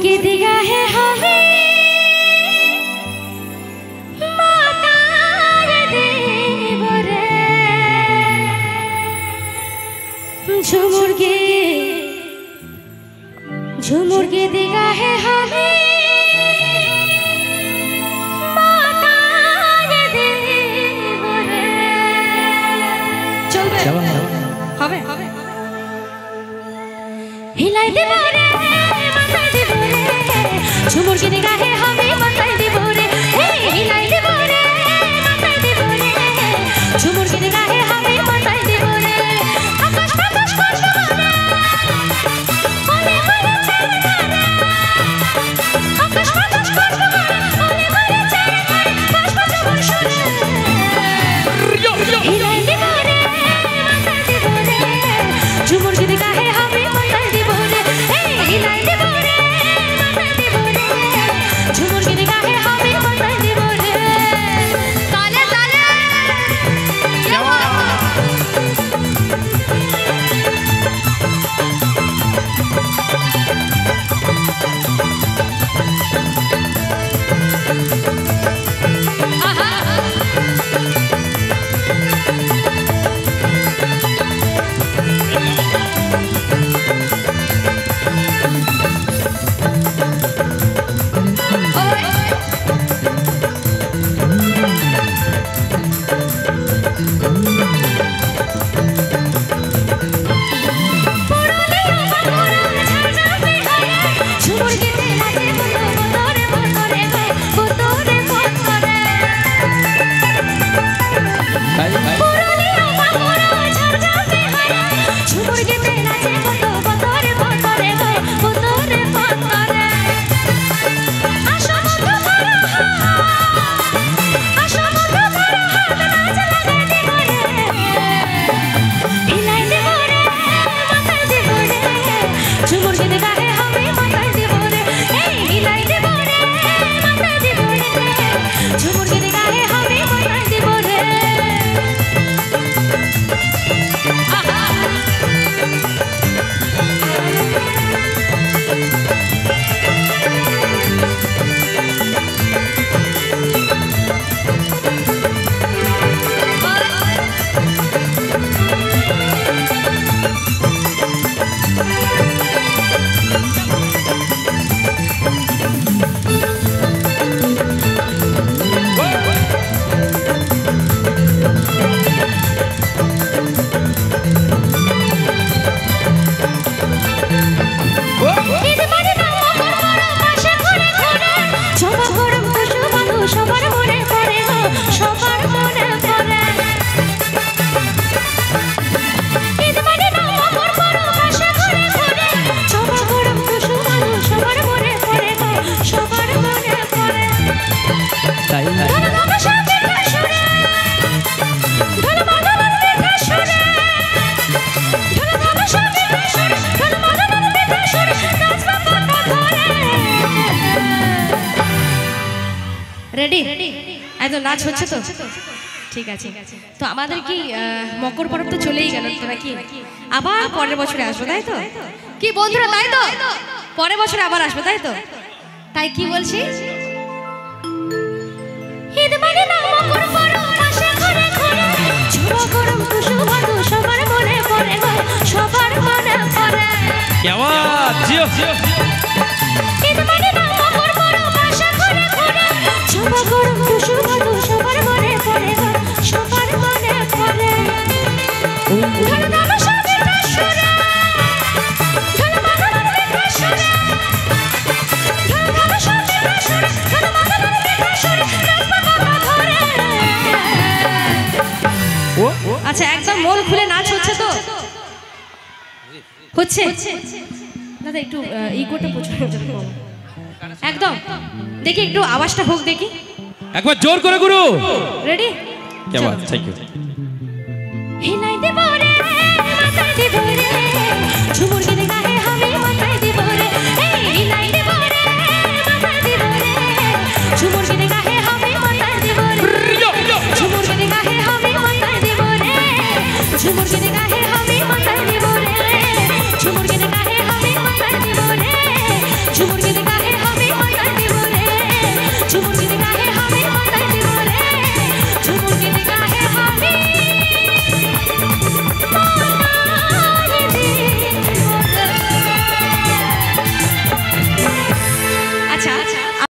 के दिया है हमें झुमुर के दिया है हमें चलबे হবে हिलाई देब रे माथाय देब रे झुमुर के दिया है हमें माथाय देब रे हिलाई देब रे माथाय देब रे झुमुर के दिया है हमें माथाय देब रे आकाश बातास করব রে ওলে ওলে ছেড়ে রে आकाश बातास করব রে ওলে ওলে ছেড়ে রে বাস বাজাবো শুনে हिलाई देब रे माथाय देब रे झुमुर के दिया है हमें माथाय देब रे हिलाई देब रे माथाय देब रे झुमुर के दिया है हमें माथाय देब रे ताले ताले क्या रेडी एकदम नाच হচ্ছে তো ঠিক আছে তো আমাদের কি মকর পরব তো চলেই গেল তো নাকি আবার পরের বছরে আসবে তাই তো কি বন্ধুরা তাই তো পরের বছরে আবার আসবে তাই তো তাই কি বলছি ঈদ মানে না মকর পরব মাসে ঘরে ঘরে ছোড়া গরম খুশু ভাদু সবার মনে পড়ে গো সবার মনে পড়ে কি বাত জিও ঈদ মানে না মকর পরব মাসে ঘরে ঘরে ছোড়া গরম খুশু ভাদু সবার মনে পড়ে গো সবার মনে পড়ে ধর ধর সঙ্গীত সুরে ধর মাদন দিতে সুরে ধর ধর সঙ্গীত সুরে ধর মাদন দিতে সুরে আচ্ছা একদম মন খুলে নাচ হচ্ছে তো হচ্ছে দাদা একটু ইগোটা প্রচুর একদম দেখি একটু আওয়াজটা হোক দেখি একবার জোর করে গুরু রেডি क्या बात थैंक यू